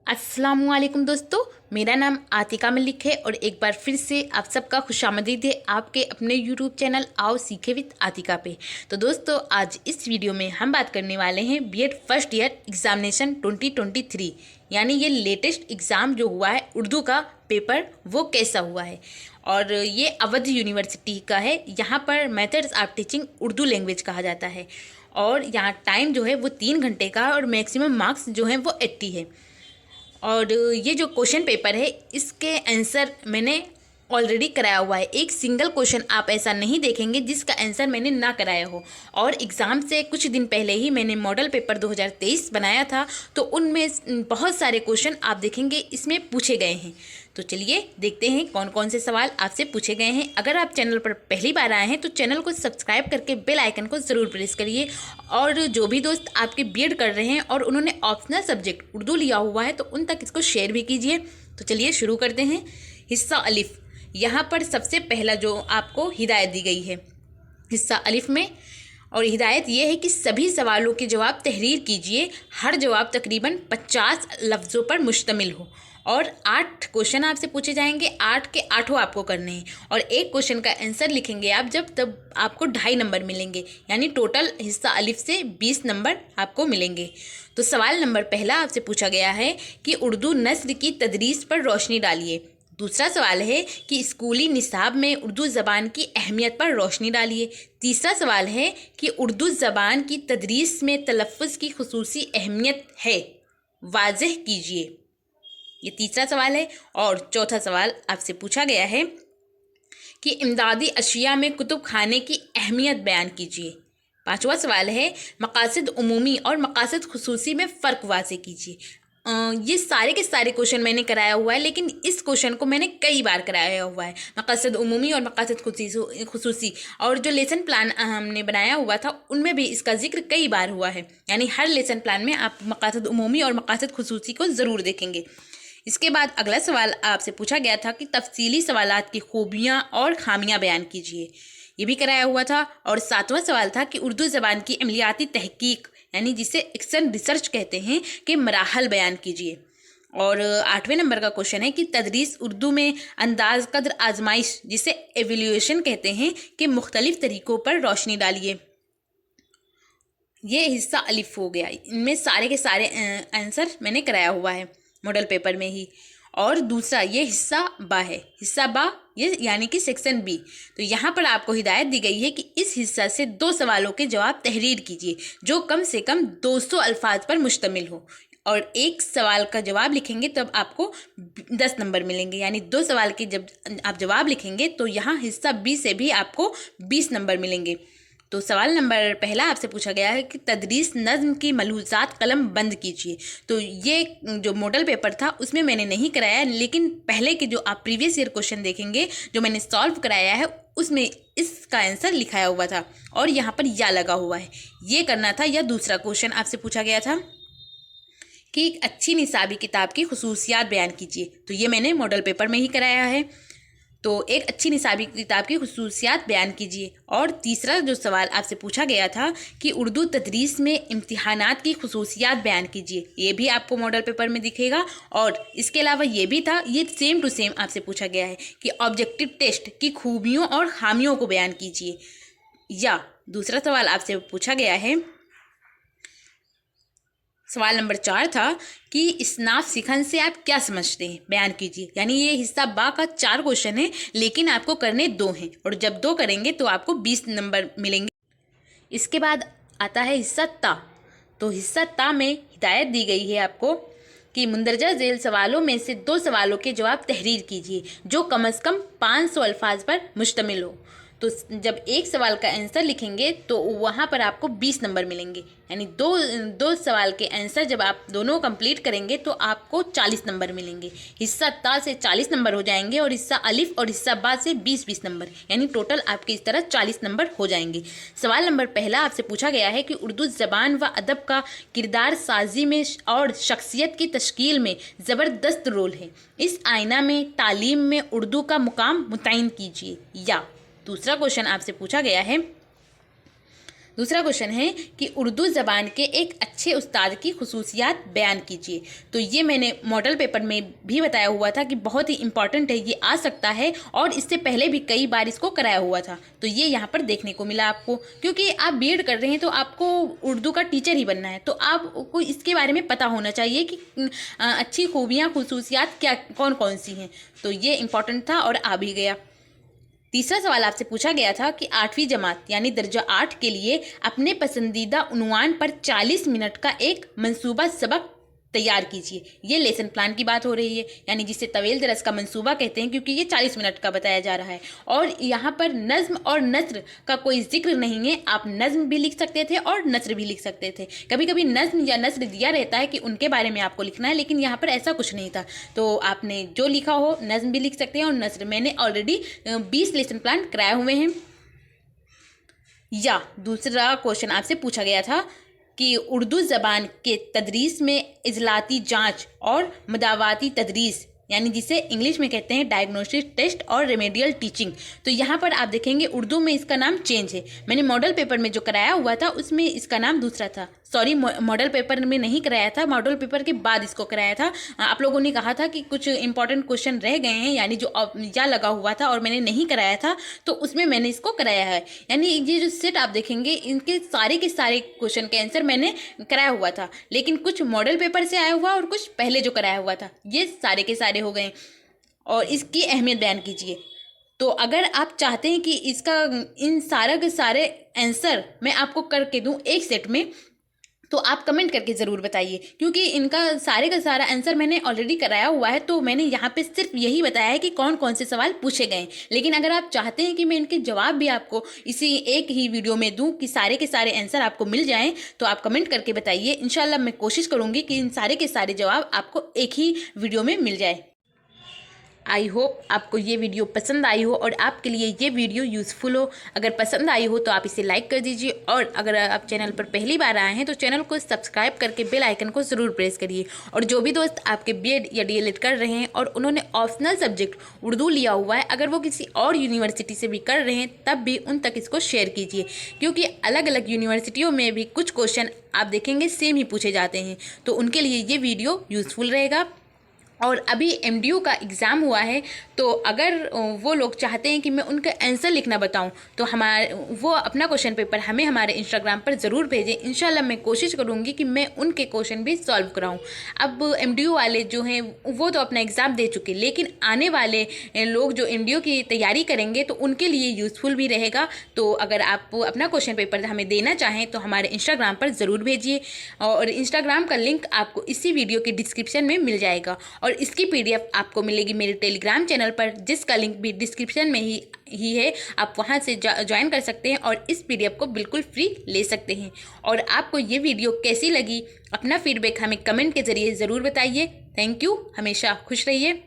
अस्सलामुअलैकुम दोस्तों, मेरा नाम आतिका मलिक है और एक बार फिर से आप सबका खुशामदीद है आपके अपने यूट्यूब चैनल आओ सीखे विद आतिका पे। तो दोस्तों, आज इस वीडियो में हम बात करने वाले हैं बीएड फर्स्ट ईयर एग्जामिनेशन 2023 यानी ये लेटेस्ट एग्ज़ाम जो हुआ है उर्दू का पेपर वो कैसा हुआ है। और ये अवध यूनिवर्सिटी का है। यहाँ पर methods of teaching Urdu language कहा जाता है और यहाँ टाइम जो है वो 3 घंटे का और मैक्सिमम मार्क्स जो हैं वो 80 है। और ये जो क्वेश्चन पेपर है इसके आंसर मैंने ऑलरेडी कराया हुआ है। एक सिंगल क्वेश्चन आप ऐसा नहीं देखेंगे जिसका आंसर मैंने ना कराया हो। और एग्ज़ाम से कुछ दिन पहले ही मैंने मॉडल पेपर 2023 बनाया था, तो उनमें बहुत सारे क्वेश्चन आप देखेंगे इसमें पूछे गए हैं। तो चलिए देखते हैं कौन कौन से सवाल आपसे पूछे गए हैं। अगर आप चैनल पर पहली बार आए हैं तो चैनल को सब्सक्राइब करके बेल आइकन को ज़रूर प्रेस करिए। और जो भी दोस्त आपके बीएड कर रहे हैं और उन्होंने ऑप्शनल सब्जेक्ट उर्दू लिया हुआ है तो उन तक इसको शेयर भी कीजिए। तो चलिए शुरू करते हैं। हिस्सा अलिफ, यहाँ पर सबसे पहला जो आपको हिदायत दी गई है हिस्सा अलिफ में, और हिदायत ये है कि सभी सवालों के जवाब तहरीर कीजिए। हर जवाब तकरीबन 50 लफ्ज़ों पर मुश्तमिल हो और 8 क्वेश्चन आपसे पूछे जाएंगे। 8 के 8 आपको करने हैं और एक क्वेश्चन का आंसर लिखेंगे आप तब आपको 2.5 नंबर मिलेंगे, यानी टोटल हिस्सा अलिफ से 20 नंबर आपको मिलेंगे। तो सवाल नंबर पहला आपसे पूछा गया है कि उर्दू नस्र की तदरीस पर रोशनी डालिए। दूसरा सवाल है कि स्कूली निसाब में उर्दू ज़बान की अहमियत पर रोशनी डालिए। तीसरा सवाल है कि उर्दू ज़बान की तदरीस में तलफ़्फ़ुज़ की खुसूसी अहमियत है, वाज़ेह कीजिए। ये तीसरा सवाल है। और चौथा सवाल आपसे पूछा गया है कि इमदादी अशिया में कुतुब खाने की अहमियत बयान कीजिए। पांचवा सवाल है मकासद उमूमी और मकासद खुसूसी में फ़र्क वाज़ेह कीजिए। ये सारे के सारे क्वेश्चन मैंने कराया हुआ है, लेकिन इस क्वेश्चन को मैंने कई बार कराया हुआ है। मकासद उमूमी और मकासद खुसूसी, और जो लेसन प्लान हमने बनाया हुआ था उनमें भी इसका जिक्र कई बार हुआ है, यानी हर लेसन प्लान में आप मकासद उमूमी और मकासद खुसूसी को ज़रूर देखेंगे। इसके बाद अगला सवाल आपसे पूछा गया था कि तफसीली सवालात की खूबियाँ और खामियाँ बयान कीजिए। ये भी कराया हुआ था। और 7वां सवाल था कि उर्दू ज़बान की अमलियाती तहकीक यानी जिसे एक्शन रिसर्च कहते हैं के मराहल बयान कीजिए। और 8वें नंबर का क्वेश्चन है कि तदरीस उर्दू में अंदाज कद्र आजमाइश जिसे एवेल्यूएशन कहते हैं के मुख्तलिफ तरीक़ों पर रोशनी डालिए। ये हिस्सा अलिफ हो गया। इनमें सारे के सारे आंसर मैंने कराया हुआ है मॉडल पेपर में ही। और दूसरा ये हिस्सा बा है। हिस्सा बा ये यानी कि सेक्शन बी। तो यहाँ पर आपको हिदायत दी गई है कि इस हिस्सा से 2 सवालों के जवाब तहरीर कीजिए जो कम से कम 200 अल्फाज पर मुश्तमिल हो, और एक सवाल का जवाब लिखेंगे तब आपको 10 नंबर मिलेंगे, यानी 2 सवाल के जब आप जवाब लिखेंगे तो यहाँ हिस्सा बी से भी आपको 20 नंबर मिलेंगे। तो सवाल नंबर पहला आपसे पूछा गया है कि तदरीस नज़्म की मलहूज़ात कलम बंद कीजिए। तो ये जो मॉडल पेपर था उसमें मैंने नहीं कराया, लेकिन पहले के जो आप प्रीवियस ईयर क्वेश्चन देखेंगे जो मैंने सॉल्व कराया है उसमें इसका आंसर लिखाया हुआ था और यहाँ पर या लगा हुआ है, ये करना था। या दूसरा क्वेश्चन आपसे पूछा गया था कि एक अच्छी निसाबी किताब की खुसूसियात बयान कीजिए। तो ये मैंने मॉडल पेपर में ही कराया है। तो एक अच्छी निसाबी किताब की खुसूसियात बयान कीजिए। और तीसरा जो सवाल आपसे पूछा गया था कि उर्दू तदरीस में इम्तिहानात की खुसूसियात बयान कीजिए, ये भी आपको मॉडल पेपर में दिखेगा। और इसके अलावा ये भी था, ये सेम टू सेम आपसे पूछा गया है कि ऑब्जेक्टिव टेस्ट की खूबियों और खामियों को बयान कीजिए। या दूसरा सवाल आपसे पूछा गया है, सवाल नंबर 4 था कि इसनाफ सिखन से आप क्या समझते हैं, बयान कीजिए। यानी ये हिस्सा बा का 4 क्वेश्चन है, लेकिन आपको करने 2 हैं और जब 2 करेंगे तो आपको 20 नंबर मिलेंगे। इसके बाद आता है हिस्सा ता। तो हिस्सा ता में हिदायत दी गई है आपको कि मुंदरजा झेल सवालों में से 2 सवालों के जवाब तहरीर कीजिए जो कम से कम 500 अल्फाज पर मुश्तमिल हो। तो जब एक सवाल का आंसर लिखेंगे तो वहाँ पर आपको 20 नंबर मिलेंगे, यानी दो सवाल के आंसर जब आप दोनों कंप्लीट करेंगे तो आपको 40 नंबर मिलेंगे। हिस्सा ता से 40 नंबर हो जाएंगे और हिस्सा अलिफ और हिस्सा बा से 20-20 नंबर, यानी टोटल आपके इस तरह 40 नंबर हो जाएंगे। सवाल नंबर पहला आपसे पूछा गया है कि उर्दू ज़बान व अदब का किरदार साजी में और शख्सियत की तश्कील में ज़बरदस्त रोल है। इस आईना में तालीम में उर्दू का मुकाम मुतय्यन कीजिए। या दूसरा क्वेश्चन आपसे पूछा गया है दूसरा क्वेश्चन है कि उर्दू ज़बान के एक अच्छे उस्ताद की खुसूसियात बयान कीजिए। तो ये मैंने मॉडल पेपर में भी बताया हुआ था कि बहुत ही इंपॉर्टेंट है, ये आ सकता है और इससे पहले भी कई बार इसको कराया हुआ था। तो ये यहाँ पर देखने को मिला आपको, क्योंकि आप बीएड कर रहे हैं तो आपको उर्दू का टीचर ही बनना है, तो आपको इसके बारे में पता होना चाहिए कि अच्छी खूबियाँ खुसूसियात क्या कौन कौन सी हैं। तो ये इंपॉर्टेंट था और आ भी गया। तीसरा सवाल आपसे पूछा गया था कि 8वीं जमात यानी दर्जा 8 के लिए अपने पसंदीदा उन्वान पर 40 मिनट का एक मंसूबा सबक तैयार कीजिए। ये लेसन प्लान की बात हो रही है, यानी जिसे तवील दरस का मंसूबा कहते हैं, क्योंकि ये 40 मिनट का बताया जा रहा है। और यहाँ पर नज़्म और नस्र का कोई जिक्र नहीं है। आप नज़्म भी लिख सकते थे और नस्र भी लिख सकते थे। कभी कभी नज़्म या नस्र दिया रहता है कि उनके बारे में आपको लिखना है, लेकिन यहाँ पर ऐसा कुछ नहीं था। तो आपने जो लिखा हो, नज़्म भी लिख सकते हैं और नस्र। मैंने ऑलरेडी 20 लेसन प्लान कराए हुए हैं। या दूसरा क्वेश्चन आपसे पूछा गया था कि उर्दू ज़बान के तदरीस में इजलाती जांच और मदावाती तदरीस, यानी जिसे इंग्लिश में कहते हैं डायग्नोस्टिक टेस्ट और रेमेडियल टीचिंग। तो यहाँ पर आप देखेंगे उर्दू में इसका नाम चेंज है। मैंने मॉडल पेपर में जो कराया हुआ था उसमें इसका नाम दूसरा था। सॉरी, मॉडल पेपर में नहीं कराया था, मॉडल पेपर के बाद इसको कराया था। आप लोगों ने कहा था कि कुछ इंपॉर्टेंट क्वेश्चन रह गए हैं, यानी जो या लगा हुआ था और मैंने नहीं कराया था, तो उसमें मैंने इसको कराया है। यानी ये जो सेट आप देखेंगे, इनके सारे के सारे क्वेश्चन के आंसर मैंने कराया हुआ था, लेकिन कुछ मॉडल पेपर से आया हुआ और कुछ पहले जो कराया हुआ था, ये सारे के सारे हो गए। और इसकी अहमियत बयान कीजिए। तो अगर आप चाहते हैं कि इसका इन सारा के सारे आंसर मैं आपको करके दूं एक सेट में, तो आप कमेंट करके ज़रूर बताइए, क्योंकि इनका सारे का सारा आंसर मैंने ऑलरेडी कराया हुआ है। तो मैंने यहाँ पे सिर्फ यही बताया है कि कौन कौन से सवाल पूछे गए। लेकिन अगर आप चाहते हैं कि मैं इनके जवाब भी आपको इसी एक ही वीडियो में दूं, कि सारे के सारे आंसर आपको मिल जाएं, तो आप कमेंट करके बताइए। इंशाल्लाह मैं कोशिश करूँगी कि इन सारे के सारे जवाब आपको एक ही वीडियो में मिल जाए। आई होप आपको ये वीडियो पसंद आई हो और आपके लिए ये वीडियो यूज़फुल हो। अगर पसंद आई हो तो आप इसे लाइक कर दीजिए, और अगर आप चैनल पर पहली बार आए हैं तो चैनल को सब्सक्राइब करके बेल आइकन को ज़रूर प्रेस करिए। और जो भी दोस्त आपके बीएड या डीएलएड कर रहे हैं और उन्होंने ऑप्शनल सब्जेक्ट उर्दू लिया हुआ है, अगर वो किसी और यूनिवर्सिटी से भी कर रहे हैं, तब भी उन तक इसको शेयर कीजिए, क्योंकि अलग अलग यूनिवर्सिटियों में भी कुछ क्वेश्चन आप देखेंगे सेम ही पूछे जाते हैं। तो उनके लिए ये वीडियो यूज़फुल रहेगा। और अभी एमडीयू का एग्ज़ाम हुआ है, तो अगर वो लोग चाहते हैं कि मैं उनका आंसर लिखना बताऊं, तो वो अपना क्वेश्चन पेपर हमें हमारे इंस्टाग्राम पर ज़रूर भेजें। इंशाल्लाह मैं कोशिश करूंगी कि मैं उनके क्वेश्चन भी सॉल्व कराऊं। अब एमडीयू वाले जो हैं वो तो अपना एग्ज़ाम दे चुके, लेकिन आने वाले लोग जो एमडीयू की तैयारी करेंगे तो उनके लिए यूज़फुल भी रहेगा। तो अगर आप अपना क्वेश्चन पेपर हमें देना चाहें तो हमारे इंस्टाग्राम पर ज़रूर भेजिए, और इंस्टाग्राम का लिंक आपको इसी वीडियो के डिस्क्रिप्शन में मिल जाएगा। और इसकी पीडीएफ आपको मिलेगी मेरे टेलीग्राम चैनल पर, जिसका लिंक भी डिस्क्रिप्शन में ही है। आप वहां से ज्वाइन कर सकते हैं और इस पीडीएफ को बिल्कुल फ्री ले सकते हैं। और आपको ये वीडियो कैसी लगी, अपना फीडबैक हमें कमेंट के ज़रिए ज़रूर बताइए। Thank you. हमेशा खुश रहिए।